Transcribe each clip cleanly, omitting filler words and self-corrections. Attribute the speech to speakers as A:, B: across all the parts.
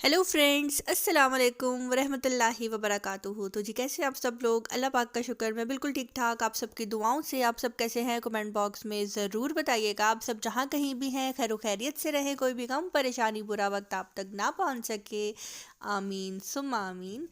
A: Hello friends, अस्सलाम वालेकुम वरहमतुल्लाहि वबरकातुहू। तो जी कैसे हैं आप सब लोग? अल्लाह पाक का शुक्र, मैं बिल्कुल ठीक ठाक। आप सबकी दुआओं से आप सब कैसे हैं कमेंट बॉक्स में ज़रूर बताइएगा। आप सब जहाँ कहीं भी हैं खैर खैरियत से रहें, कोई भी गम परेशानी बुरा वक्त आप तक ना पहुँच सके। आमीन सुम्मा आमीन।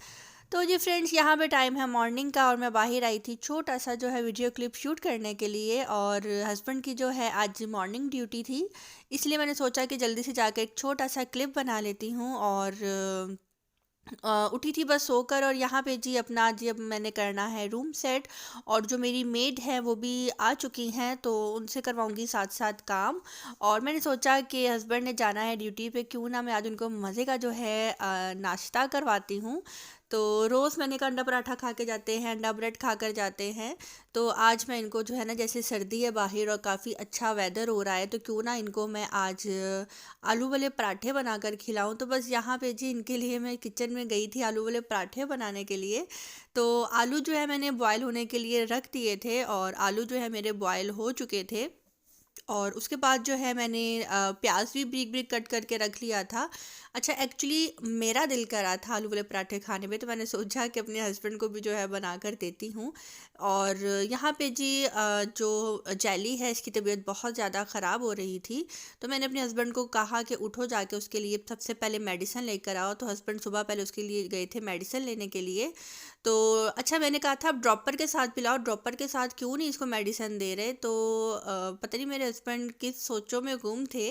A: तो जी फ्रेंड्स, यहाँ पे टाइम है मॉर्निंग का और मैं बाहर आई थी छोटा सा जो है वीडियो क्लिप शूट करने के लिए। और हस्बैंड की जो है आज मॉर्निंग ड्यूटी थी, इसलिए मैंने सोचा कि जल्दी से जाकर एक छोटा सा क्लिप बना लेती हूँ। और उठी थी बस सोकर, और यहाँ पे जी अपना जी अब मैंने करना है रूम सेट। और जो मेरी मेड है वो भी आ चुकी हैं, तो उनसे करवाऊंगी साथ साथ काम। और मैंने सोचा कि हस्बैंड ने जाना है ड्यूटी पे, क्यों ना मैं आज उनको मज़े का जो है नाश्ता करवाती हूँ। तो रोज़ मैंने कहा अंडा पराठा खा के जाते हैं, अंडा ब्रेड खा कर जाते हैं। तो आज मैं इनको जो है ना, जैसे सर्दी है बाहर और काफ़ी अच्छा वेदर हो रहा है, तो क्यों ना इनको मैं आज आलू वाले पराठे बनाकर खिलाऊं। तो बस यहाँ पे जी इनके लिए मैं किचन में गई थी आलू वाले पराठे बनाने के लिए। तो आलू जो है मैंने बॉयल होने के लिए रख दिए थे, और आलू जो है मेरे बॉयल हो चुके थे। और उसके बाद जो है मैंने प्याज भी ब्रिक ब्रिक कट करके रख लिया था। अच्छा, एक्चुअली मेरा दिल कर रहा था आलू वाले पराठे खाने में, तो मैंने सोचा कि अपने हस्बैंड को भी जो है बना कर देती हूँ। और यहाँ पे जी जो जैली है इसकी तबीयत बहुत ज़्यादा ख़राब हो रही थी। तो मैंने अपने हस्बैंड को कहा कि उठो जाके उसके लिए सबसे पहले मेडिसिन लेकर आओ। तो हस्बैंड सुबह पहले उसके लिए गए थे मेडिसिन लेने के लिए। तो अच्छा, मैंने कहा था आप ड्रॉपर के साथ पिलाओ, ड्रॉपर के साथ क्यों नहीं इसको मेडिसिन दे रहे। तो पता नहीं मेरे हस्बैंड किस सोचों में गुम थे।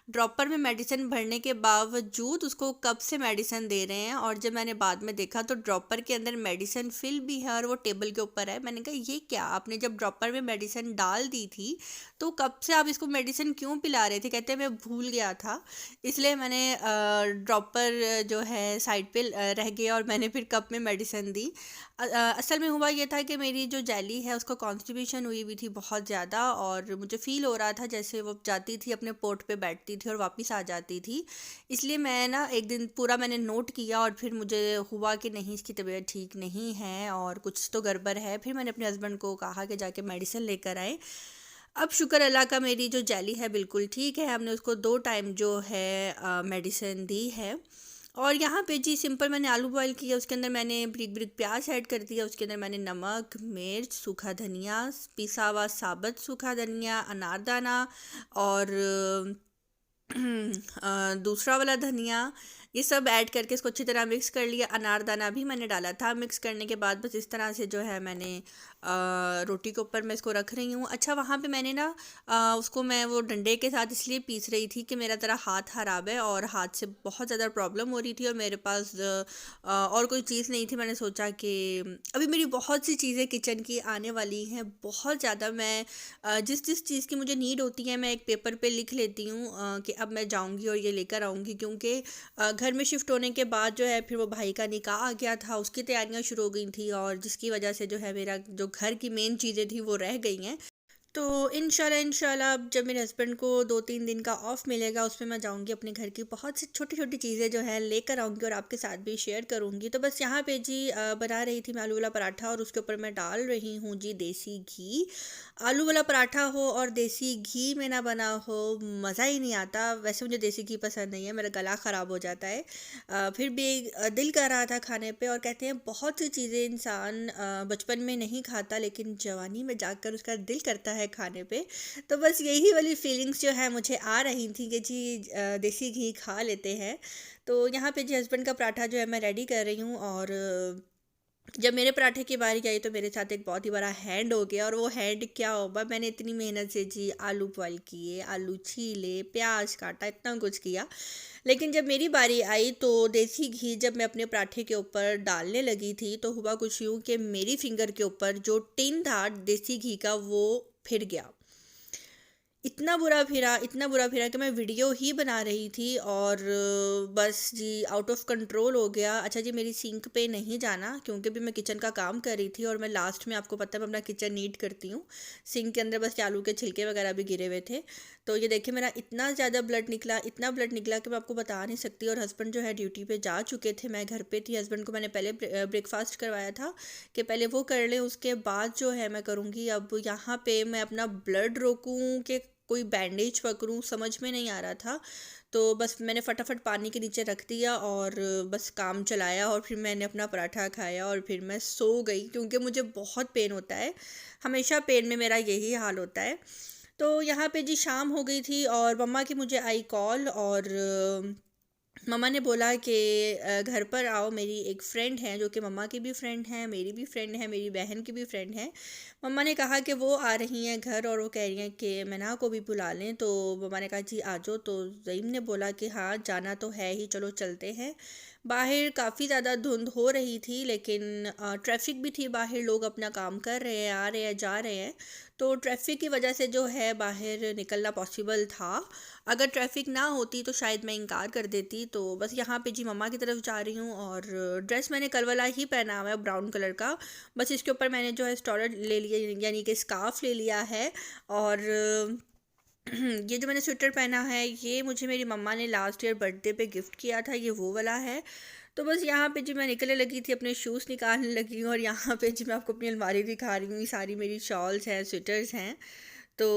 A: ड्रॉपर में मेडिसिन भरने के बावजूद उसको कब से मेडिसिन दे रहे हैं। और जब मैंने बाद में देखा तो ड्रॉपर के अंदर मेडिसिन फिल भी है और वो टेबल के ऊपर है। मैंने कहा ये क्या, आपने जब ड्रॉपर में मेडिसिन डाल दी थी तो कब से आप इसको मेडिसिन क्यों पिला रहे थे? कहते हैं मैं भूल गया था, इसलिए मैंने ड्रॉपर जो है साइड पे रह गया और मैंने फिर कप में मेडिसिन दी। असल में हुआ ये था कि मेरी जो जैली है उसको कॉन्स्टिपेशन हुई हुई थी बहुत ज़्यादा, और मुझे फ़ील हो रहा था जैसे वो जाती थी अपने पोट पे बैठती थी और वापस आ जाती थी। इसलिए मैं ना एक दिन पूरा मैंने नोट किया, और फिर मुझे हुआ कि नहीं इसकी तबीयत ठीक नहीं है और कुछ तो गड़बड़ है। फिर मैंने अपने हस्बैंड को कहा कि जाके मेडिसिन लेकर आए। अब शुक्र अल्लाह का, मेरी जो जैली है बिल्कुल ठीक है। हमने उसको 2 टाइम जो है मेडिसिन दी है। और यहाँ पे जी सिंपल मैंने आलू बॉयल किया, उसके अंदर मैंने ब्रिक ब्रिक प्याज ऐड कर दिया, उसके अंदर मैंने नमक, मिर्च, सूखा धनिया, पिसा हुआ साबुत सूखा धनिया, अनारदाना और दूसरा वाला धनिया, ये सब ऐड करके इसको अच्छी तरह मिक्स कर लिया। अनारदाना भी मैंने डाला था। मिक्स करने के बाद बस इस तरह से जो है मैंने रोटी के ऊपर मैं इसको रख रही हूँ। अच्छा, वहाँ पे मैंने ना उसको मैं वो डंडे के साथ इसलिए पीस रही थी कि मेरा ज़रा हाथ ख़राब है और हाथ से बहुत ज़्यादा प्रॉब्लम हो रही थी, और मेरे पास और कोई चीज़ नहीं थी। मैंने सोचा कि अभी मेरी बहुत सी चीज़ें किचन की आने वाली हैं बहुत ज़्यादा। मैं जिस जिस चीज़ की मुझे नीड होती है मैं एक पेपर पे लिख लेती हूँ कि अब मैं जाऊँगी और ये लेकर आऊँगी, क्योंकि घर में शिफ्ट होने के बाद जो है फिर वो भाई का निकाह आ गया था, उसकी तैयारियां शुरू हो गई थी, और जिसकी वजह से जो है मेरा जो घर की मेन चीज़ें थी वो रह गई हैं। तो इंशाल्लाह अब जब मेरे हस्बैंड को 2-3 दिन का ऑफ़ मिलेगा उसमें मैं जाऊँगी अपने घर की बहुत सी छोटी-छोटी चीज़ें जो है लेकर आऊँगी और आपके साथ भी शेयर करूँगी। तो बस यहाँ पे जी बना रही थी मैं आलू वाला पराठा, और उसके ऊपर मैं डाल रही हूँ जी देसी घी। आलू वाला पराठा हो और देसी घी में ना बना हो, मज़ा ही नहीं आता। वैसे मुझे देसी घी पसंद नहीं है, मेरा गला ख़राब हो जाता है। फिर भी दिल कर रहा था खाने पे, और कहते हैं बहुत सी चीज़ें इंसान बचपन में नहीं खाता लेकिन जवानी में जाकर उसका दिल करता है खाने पे। तो बस यही वाली फीलिंग्स जो है मुझे आ रही थी कि जी देसी घी खा लेते हैं। तो यहाँ पे जी हस्बैंड का पराठा जो है मैं रेडी कर रही हूँ। और जब मेरे पराठे की बारी आई तो मेरे साथ एक बहुत ही बड़ा हैंड हो गया। और वो हैंड क्या होगा, मैंने इतनी मेहनत से जी आलू बॉयल किए, आलू छीले, प्याज काटा, इतना कुछ किया, लेकिन जब मेरी बारी आई तो देसी घी जब मैं अपने पराठे के ऊपर डालने लगी थी तो हुआ कुछ यूँ कि मेरी फिंगर के ऊपर जो टिन था देसी घी का वो फिर गया। इतना बुरा फिरा कि मैं वीडियो ही बना रही थी, और बस जी आउट ऑफ कंट्रोल हो गया। अच्छा जी, मेरी सिंक पे नहीं जाना, क्योंकि भी मैं किचन का काम कर रही थी और मैं लास्ट में, आपको पता है मैं अपना किचन नीट करती हूँ। सिंक के अंदर बस आलू के छिलके वगैरह भी गिरे हुए थे। तो ये देखिए मेरा इतना ज़्यादा ब्लड निकला, इतना ब्लड निकला कि मैं आपको बता नहीं सकती। और हस्बैंड जो है ड्यूटी पे जा चुके थे, मैं घर पे थी। हस्बैंड को मैंने पहले ब्रेकफास्ट करवाया था कि पहले वो कर लें, उसके बाद जो है मैं करूँगी। अब यहाँ पे मैं अपना ब्लड रोकूँ कि कोई बैंडेज पकड़ूं, समझ में नहीं आ रहा था। तो बस मैंने फटाफट पानी के नीचे रख दिया और बस काम चलाया, और फिर मैंने अपना पराठा खाया और फिर मैं सो गई, क्योंकि मुझे बहुत पेन होता है, हमेशा पेन में मेरा यही हाल होता है। तो यहाँ पे जी शाम हो गई थी और मम्मा की मुझे आई कॉल, और मम्मा ने बोला कि घर पर आओ, मेरी एक फ़्रेंड है जो कि मम्मा की भी फ़्रेंड है, मेरी भी फ़्रेंड है, मेरी बहन की भी फ़्रेंड है। मम्मा ने कहा कि वो आ रही हैं घर, और वो कह रही हैं कि मन्हा को भी बुला लें। तो मम्मा ने कहा जी आ जाओ। तो ज़ईम ने बोला कि हाँ जाना तो है ही, चलो चलते हैं। बाहर काफ़ी ज़्यादा धुंध हो रही थी, लेकिन ट्रैफिक भी थी बाहर, लोग अपना काम कर रहे हैं, आ रहे हैं, जा रहे हैं। तो ट्रैफिक की वजह से जो है बाहर निकलना पॉसिबल था। अगर ट्रैफिक ना होती तो शायद मैं इनकार कर देती। तो बस यहाँ पे जी मम्मा की तरफ जा रही हूँ, और ड्रेस मैंने कल वाला ही पहना हुआ है, ब्राउन कलर का। बस इसके ऊपर मैंने जो है स्टॉलर ले लिया, यानी कि स्कार्फ ले लिया है। और ये जो मैंने स्वेटर पहना है, ये मुझे मेरी मम्मा ने लास्ट ईयर बर्थडे पे गिफ्ट किया था, ये वो वाला है। तो बस यहाँ पे जी मैं निकलने लगी थी, अपने शूज़ निकालने लगी हूँ, और यहाँ पे जी मैं आपको अपनी अलमारी दिखा रही हूँ, ये सारी मेरी शॉल्स हैं, स्वेटर्स हैं। तो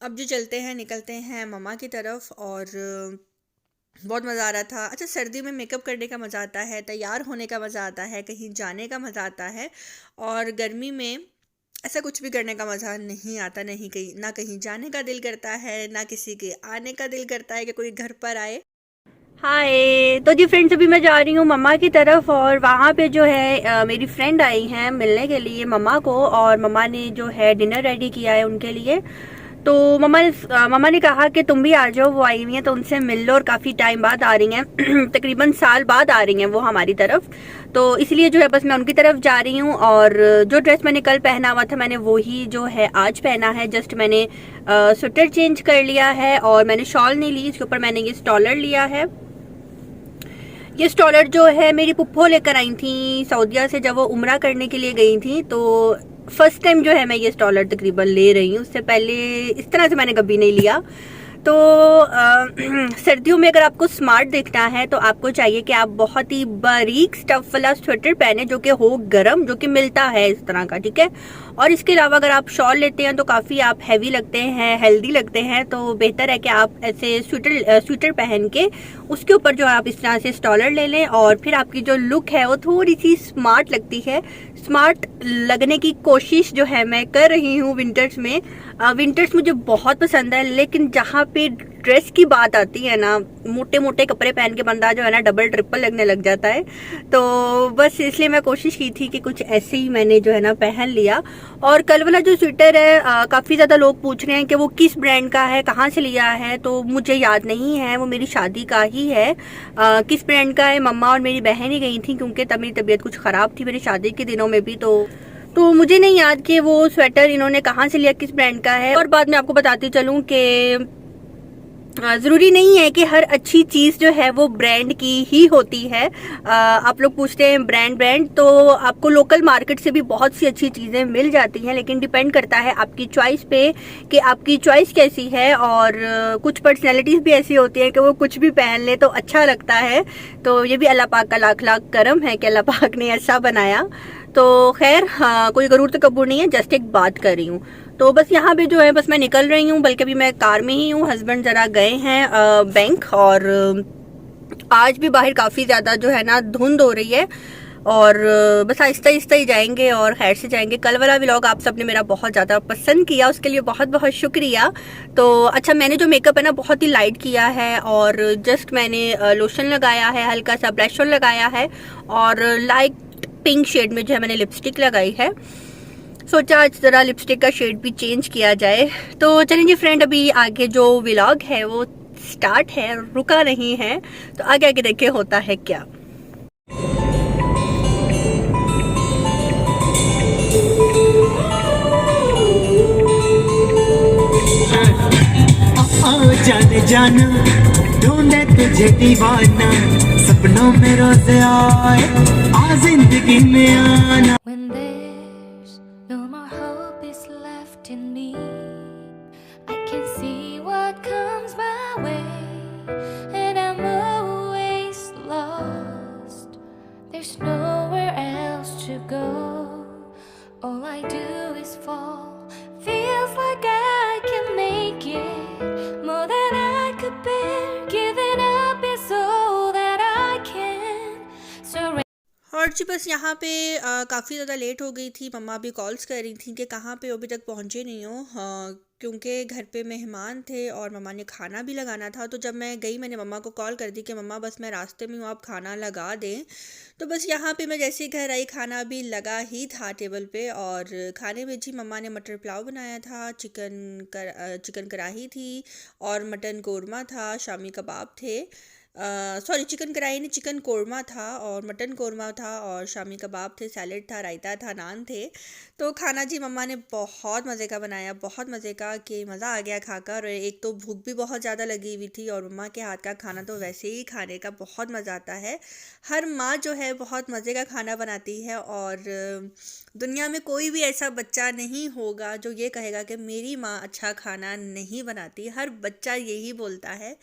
A: अब जो चलते हैं, निकलते हैं मम्मा की तरफ। और बहुत मज़ा आ रहा था। अच्छा, सर्दी में मेकअप करने का मज़ा आता है, तैयार होने का मज़ा आता है, कहीं जाने का मज़ा आता है। और गर्मी में ऐसा कुछ भी करने का मज़ा नहीं आता, नहीं कहीं, ना कहीं जाने का दिल करता है, ना किसी के आने का दिल करता है कि कोई घर पर आए। हाय, तो जी फ्रेंड्स, अभी मैं जा रही हूँ मम्मा की तरफ, और वहाँ पे जो है मेरी फ्रेंड आई हैं मिलने के लिए मम्मा को, और मम्मा ने जो है डिनर रेडी किया है उनके लिए। तो मम्मा ने कहा कि तुम भी आ जाओ, वो आई हुई हैं तो उनसे मिल लो, और काफ़ी टाइम बाद आ रही हैं तकरीबन साल बाद आ रही हैं वो हमारी तरफ। तो इसलिए जो है बस मैं उनकी तरफ जा रही हूँ। और जो ड्रेस मैंने कल पहना हुआ था, मैंने वही जो है आज पहना है। जस्ट मैंने स्वेटर चेंज कर लिया है, और मैंने शॉल नहीं ली, इसके ऊपर मैंने ये स्टॉलर लिया है। ये स्टॉलर जो है मेरी पुप्पो लेकर आई थी सऊदीया से, जब वो उम्रा करने के लिए गई थी। तो फर्स्ट टाइम जो है मैं ये स्टॉलर तकरीबन ले रही हूँ, उससे पहले इस तरह से मैंने कभी नहीं लिया। तो सर्दियों में अगर आपको स्मार्ट दिखना है तो आपको चाहिए कि आप बहुत ही बारीक स्टफ वाला स्वेटर पहने, जो कि हो गर्म, जो कि मिलता है इस तरह का, ठीक है। और इसके अलावा अगर आप शॉल लेते हैं तो काफ़ी आप हैवी लगते हैं, हेल्दी लगते हैं। तो बेहतर है कि आप ऐसे स्वेटर पहन के उसके ऊपर जो है आप इस तरह से स्टॉलर ले लें, और फिर आपकी जो लुक है वो थोड़ी सी स्मार्ट लगती है। स्मार्ट लगने की कोशिश जो है मैं कर रही हूँ विंटर्स में। विंटर्स मुझे बहुत पसंद है, लेकिन जहाँ पे ड्रेस की बात आती है ना, मोटे मोटे कपड़े पहन के बंदा जो है ना डबल ट्रिपल लगने लग जाता है। तो बस इसलिए मैं कोशिश की थी कि कुछ ऐसे ही मैंने जो है ना पहन लिया। और कल वाला जो स्वेटर है, काफ़ी ज़्यादा लोग पूछ रहे हैं कि वो किस ब्रांड का है, कहाँ से लिया है। तो मुझे याद नहीं है, वो मेरी शादी का ही है। किस ब्रांड का है, मम्मा और मेरी बहन ही गई थी, क्योंकि तब मेरी तबीयत कुछ ख़राब थी मेरी शादी के दिनों में भी। तो मुझे नहीं याद कि वो स्वेटर इन्होंने कहाँ से लिया, किस ब्रांड का है। और बाद में आपको बताती चलूँ कि ज़रूरी नहीं है कि हर अच्छी चीज़ जो है वो ब्रांड की ही होती है। आप लोग पूछते हैं ब्रांड, तो आपको लोकल मार्केट से भी बहुत सी अच्छी चीज़ें मिल जाती हैं, लेकिन डिपेंड करता है आपकी चॉइस पे कि आपकी चॉइस कैसी है। और कुछ पर्सनैलिटीज़ भी ऐसी होती हैं कि वो कुछ भी पहन ले तो अच्छा लगता है। तो ये भी अल्लाह पाक का लाख लाख करम है कि अल्लाह पाक ने ऐसा बनाया। तो खैर, हाँ, कोई गरूर तकब्बुर नहीं है, जस्ट एक बात कर रही हूँ। तो बस यहाँ पे जो है बस मैं निकल रही हूँ, बल्कि अभी मैं कार में ही हूँ। हस्बैंड ज़रा गए हैं बैंक, और आज भी बाहर काफ़ी ज़्यादा जो है ना धुंध हो रही है। और बस आहिस्ता आहिस्ता ही जाएंगे और खैर से जाएंगे। कल वाला व्लॉग आप सबने मेरा बहुत ज़्यादा पसंद किया, उसके लिए बहुत बहुत शुक्रिया। तो अच्छा, मैंने जो मेकअप है ना बहुत ही लाइट किया है, और जस्ट मैंने लोशन लगाया है, हल्का सा ब्लश ऑन लगाया है, और लाइट पिंक शेड में जो है मैंने लिपस्टिक लगाई है। सोचा आज ज़रा लिपस्टिक का शेड भी चेंज किया जाए। तो चलिए जी फ्रेंड, अभी आगे जो व्लॉग है वो स्टार्ट है, रुका नहीं है। तो आगे आगे देखे होता है क्या।
B: जाने जाना ढूंढे तुझे दीवाना, सपनों में रोज आए आ जिंदगी में आना। When there's no more hope is left in me, I can see what comes my way, and I'm always lost. There's nowhere else to go. All I do is fall. Feels like I can
A: और जी बस यहाँ पे काफ़ी ज़्यादा late हो गई थी। मम्मा भी कॉल्स कर रही थी कि कहाँ पे हो, अभी तक पहुँचे नहीं हो। हाँ, क्योंकि घर पे मेहमान थे और मम्मा ने खाना भी लगाना था। तो जब मैं गई मैंने मम्मा को कॉल कर दी कि मम्मा बस मैं रास्ते में हूँ, आप खाना लगा दें। तो बस यहाँ पे मैं जैसे ही घर आई खाना भी लगा ही था टेबल पे। और खाने में जी मम्मा ने मटर पुलाव बनाया था, चिकन कढ़ाई थी और मटन कोरमा था, शामी कबाब थे। सॉरी, चिकन कढ़ाई नहीं, चिकन कोरमा था और मटन कोरमा था और शामी कबाब थे, सैलेड था, रायता था, नान थे। तो खाना जी मम्मा ने बहुत मज़े का बनाया, बहुत मज़े का, कि मज़ा आ गया खाकर। और एक तो भूख भी बहुत ज़्यादा लगी हुई थी और मम्मा के हाथ का खाना तो वैसे ही खाने का बहुत मज़ा आता है। हर माँ जो है बहुत मज़े का खाना बनाती है। और दुनिया में कोई भी ऐसा बच्चा नहीं होगा जो ये कहेगा कि मेरी माँ अच्छा खाना नहीं बनाती। हर बच्चा यही बोलता है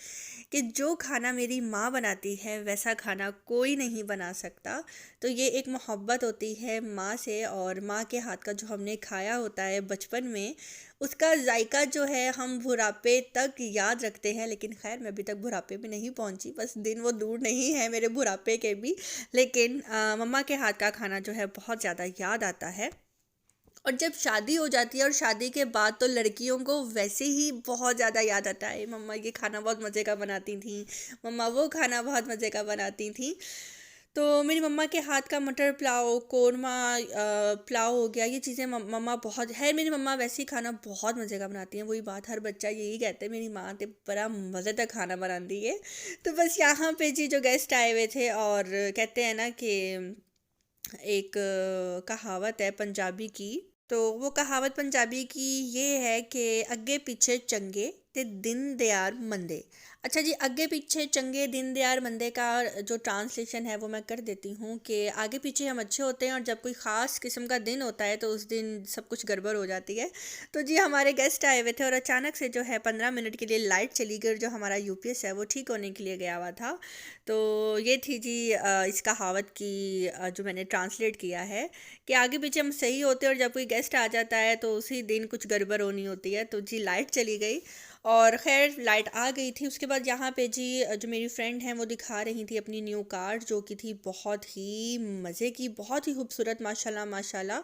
A: कि जो खाना मेरी माँ बनाती है वैसा खाना कोई नहीं बना सकता। तो ये एक मोहब्बत होती है माँ से, और माँ के हाथ का जो हमने खाया होता है बचपन में, उसका जायका जो है हम बुढ़ापे तक याद रखते हैं। लेकिन खैर मैं अभी तक बुढ़ापे में नहीं पहुँची, बस दिन वो दूर नहीं है मेरे बुढ़ापे के भी। लेकिन मम्मा के हाथ का खाना जो है बहुत ज़्यादा याद आता है। और जब शादी हो जाती है और शादी के बाद तो लड़कियों को वैसे ही बहुत ज़्यादा याद आता है, मम्मा ये खाना बहुत मज़े का बनाती थी, मम्मा वो खाना बहुत मज़े का बनाती थी। तो मेरी मम्मा के हाथ का मटर पुलाव, कोरमा पुलाव हो गया, ये चीज़ें मम्मा बहुत है। मेरी मम्मा वैसे ही खाना बहुत मज़े का बनाती हैं। वही बात हर बच्चा यही कहते हैं, मेरी माँ तो बड़ा मज़ेदार खाना बनाती है। तो बस यहाँ पे जी जो गेस्ट आए हुए थे, और कहते हैं ना कि एक कहावत है पंजाबी की। तो वो कहावत पंजाबी की ये है कि अग्गे पीछे चंगे ते दिन दयार मंदे। अच्छा जी, अग्गे पीछे चंगे दिन दयार मंदे का जो ट्रांसलेशन है वो मैं कर देती हूँ कि आगे पीछे हम अच्छे होते हैं और जब कोई ख़ास किस्म का दिन होता है तो उस दिन सब कुछ गड़बड़ हो जाती है। तो जी हमारे गेस्ट आए हुए थे और अचानक से जो है 15 मिनट के लिए लाइट चली गई, और जो हमारा यूपीएस है वो ठीक होने के लिए गया हुआ था। तो ये थी जी इस कहावत की जो मैंने ट्रांसलेट किया है, कि आगे पीछे हम सही होते हैं और जब कोई गेस्ट आ जाता है तो उसी दिन कुछ गड़बड़ होनी होती है। तो जी लाइट चली गई और खैर लाइट आ गई थी। उसके बाद यहाँ पे जी जो मेरी फ्रेंड हैं वो दिखा रही थी अपनी न्यू कार, जो कि थी बहुत ही मज़े की, बहुत ही खूबसूरत, माशाल्लाह माशाल्लाह।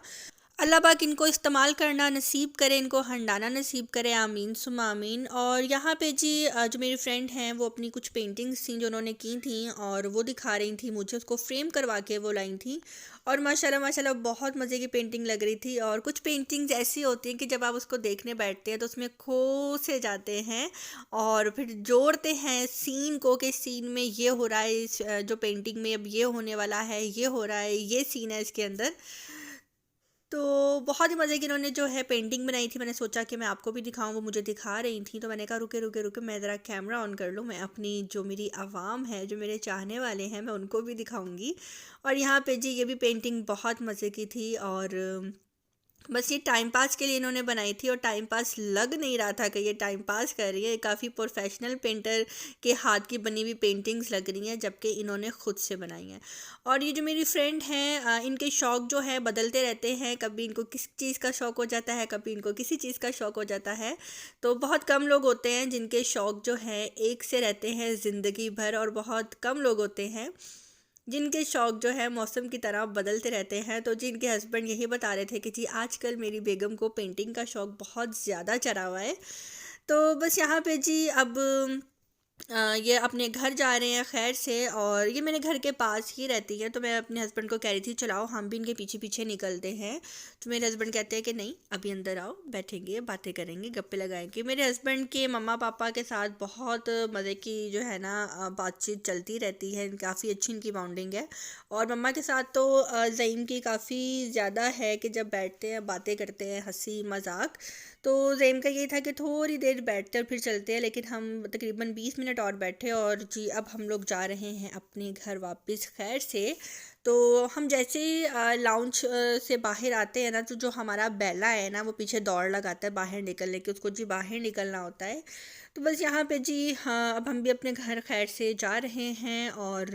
A: अल्लाह पाक इनको इस्तेमाल करना नसीब करे, इनको हंडाना नसीब करे, आमीन सुमा आमीन। और यहाँ पे जी जो मेरी फ्रेंड हैं वो अपनी कुछ पेंटिंग्स थी जो उन्होंने की थी और वो दिखा रही थी मुझे, उसको फ्रेम करवा के वो लाई थी। और माशाल्लाह माशाल्लाह बहुत मज़े की पेंटिंग लग रही थी। और कुछ पेंटिंग्स ऐसी होती हैं कि जब आप उसको देखने बैठते हैं तो उसमें खो से जाते हैं और फिर जोड़ते हैं सीन को, कि सीन में ये हो रहा है, जो पेंटिंग में अब ये होने वाला है, ये हो रहा है, ये सीन है इसके अंदर। तो बहुत ही मज़े की इन्होंने जो है पेंटिंग बनाई थी। मैंने सोचा कि मैं आपको भी दिखाऊं, वो मुझे दिखा रही थी। तो मैंने कहा रुके रुके रुके, मैं ज़रा कैमरा ऑन कर लूँ, मैं अपनी जो मेरी आवाम है, जो मेरे चाहने वाले हैं, मैं उनको भी दिखाऊंगी। और यहाँ पे जी ये भी पेंटिंग बहुत मज़े की थी। और बस ये टाइम पास के लिए इन्होंने बनाई थी और टाइम पास लग नहीं रहा था कि ये टाइम पास कर रही है। काफ़ी प्रोफेशनल पेंटर के हाथ की बनी हुई पेंटिंग्स लग रही हैं, जबकि इन्होंने ख़ुद से बनाई हैं। और ये जो मेरी फ्रेंड हैं इनके शौक़ जो है बदलते रहते हैं, कभी इनको किस चीज़ का शौक़ हो जाता है, कभी इनको किसी चीज़ का शौक़ हो जाता है। तो बहुत कम लोग होते हैं जिनके शौक़ जो है एक से रहते हैं ज़िंदगी भर, और बहुत कम लोग होते हैं जिनके शौक़ जो है मौसम की तरह बदलते रहते हैं। तो जी इनके हस्बैंड यही बता रहे थे कि जी आजकल मेरी बेगम को पेंटिंग का शौक़ बहुत ज़्यादा चढ़ा हुआ है। तो बस यहाँ पे जी अब ये अपने घर जा रहे हैं खैर से, और ये मेरे घर के पास ही रहती है। तो मैं अपने हस्बैंड को कह रही थी चलाओ हम भी इनके पीछे पीछे निकलते हैं। तो मेरे हस्बैंड कहते हैं कि नहीं, अभी अंदर आओ, बैठेंगे, बातें करेंगे, गप्पे लगाएंगे। मेरे हस्बैंड के मम्मा पापा के साथ बहुत मज़े की जो है ना बातचीत चलती रहती है, काफ़ी अच्छी इनकी बाउंडिंग है। और मम्मा के साथ तो ज़ईम की काफ़ी ज़्यादा है कि जब बैठते हैं बातें करते हैं, हंसी मजाक। तो ज़ेम का ये था कि थोड़ी देर बैठते और फिर चलते हैं, लेकिन हम तकरीबन 20 मिनट और बैठे और जी अब हम लोग जा रहे हैं अपने घर वापस खैर से। तो हम जैसे ही लाउंज से बाहर आते हैं ना, तो जो हमारा बैला है ना वो पीछे दौड़ लगाता है बाहर निकलने की, उसको जी बाहर निकलना होता है। तो बस यहाँ पे जी हाँ अब हम भी अपने घर खैर से जा रहे हैं। और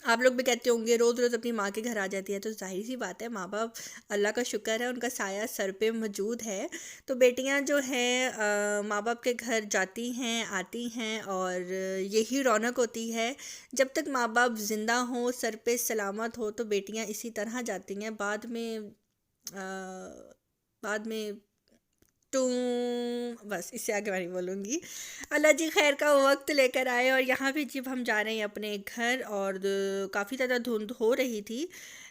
A: आप लोग भी कहते होंगे रोज़ रोज़ अपनी माँ के घर आ जाती है, तो ज़ाहिर सी बात है माँ बाप, अल्लाह का शुक्र है उनका साया सर पे मौजूद है। तो बेटियाँ जो हैं माँ बाप के घर जाती हैं आती हैं, और यही रौनक होती है। जब तक माँ बाप ज़िंदा हों, सर पे सलामत हो, तो बेटियाँ इसी तरह जाती हैं। बाद में टू बस इससे आगे मैं नहीं बोलूँगी। अल्लाह जी खैर का वक्त लेकर आए। और यहाँ भी जब हम जा रहे हैं अपने घर, और काफ़ी ज़्यादा धुंध हो रही थी,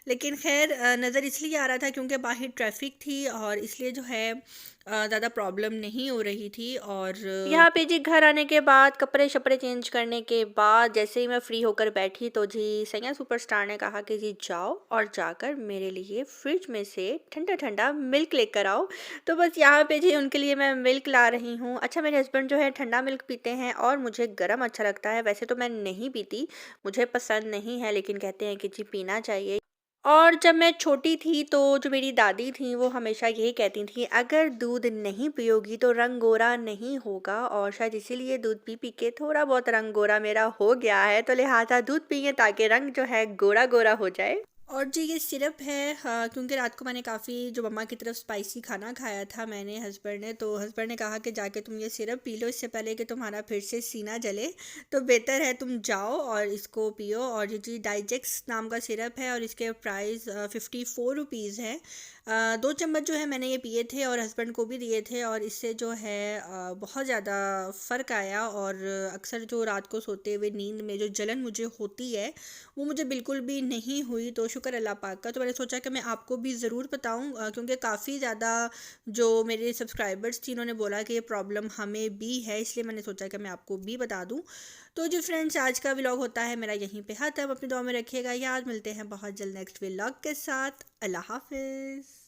A: लेकिन खैर नज़र इसलिए आ रहा था क्योंकि बाहर ट्रैफिक थी, और इसलिए जो है ज़्यादा प्रॉब्लम नहीं हो रही थी। और यहाँ पे जी घर आने के बाद कपड़े शपड़े चेंज करने के बाद जैसे ही मैं फ्री होकर बैठी, तो जी सैया सुपरस्टार ने कहा कि जी जाओ और जाकर मेरे लिए फ्रिज में से ठंडा ठंडा मिल्क लेकर आओ। तो बस यहाँ पे जी उनके लिए मैं मिल्क ला रही हूँ। अच्छा, मेरे हस्बैंड जो है ठंडा मिल्क पीते हैं, और मुझे गर्म अच्छा लगता है। वैसे तो मैं नहीं पीती, मुझे पसंद नहीं है, लेकिन कहते हैं कि जी पीना चाहिए। और जब मैं छोटी थी तो जो मेरी दादी थी वो हमेशा यही कहती थी, अगर दूध नहीं पियोगी तो रंग गोरा नहीं होगा। और शायद इसीलिए दूध पी पी के थोड़ा बहुत रंग गोरा मेरा हो गया है। तो लिहाजा दूध पिए ताकि रंग जो है गोरा गोरा हो जाए। और जी ये सिरप है, हाँ, क्योंकि रात को मैंने काफ़ी जो मम्मा की तरफ स्पाइसी खाना खाया था मैंने, हस्बैंड ने, तो हस्बैंड ने कहा कि जाके तुम ये सिरप पी लो, इससे पहले कि तुम्हारा फिर से सीना जले, तो बेहतर है तुम जाओ और इसको पियो। और ये जी डाइजेक्स नाम का सिरप है, और इसके प्राइस 54 रुपीज़ है। 2 चम्मच जो है मैंने ये पिए थे और हस्बैंड को भी दिए थे, और इससे जो है बहुत ज़्यादा फ़र्क आया। और अक्सर जो रात को सोते हुए नींद में जो जलन मुझे होती है, वो मुझे बिल्कुल भी नहीं हुई, तो शुक्र अल्लाह पाक का। तो मैंने सोचा कि मैं आपको भी ज़रूर बताऊं, क्योंकि काफ़ी ज़्यादा जो मेरे सब्सक्राइबर्स थी उन्होंने बोला कि ये प्रॉब्लम हमें भी है, इसलिए मैंने सोचा कि मैं आपको भी बता दूं। तो जो फ्रेंड्स, आज का व्लॉग होता है मेरा यहीं पे ख़त्म। अपनी दुआ में रखिएगा याद, मिलते हैं बहुत जल्द नेक्स्ट व्लॉग के साथ। अल्लाह हाफिज़।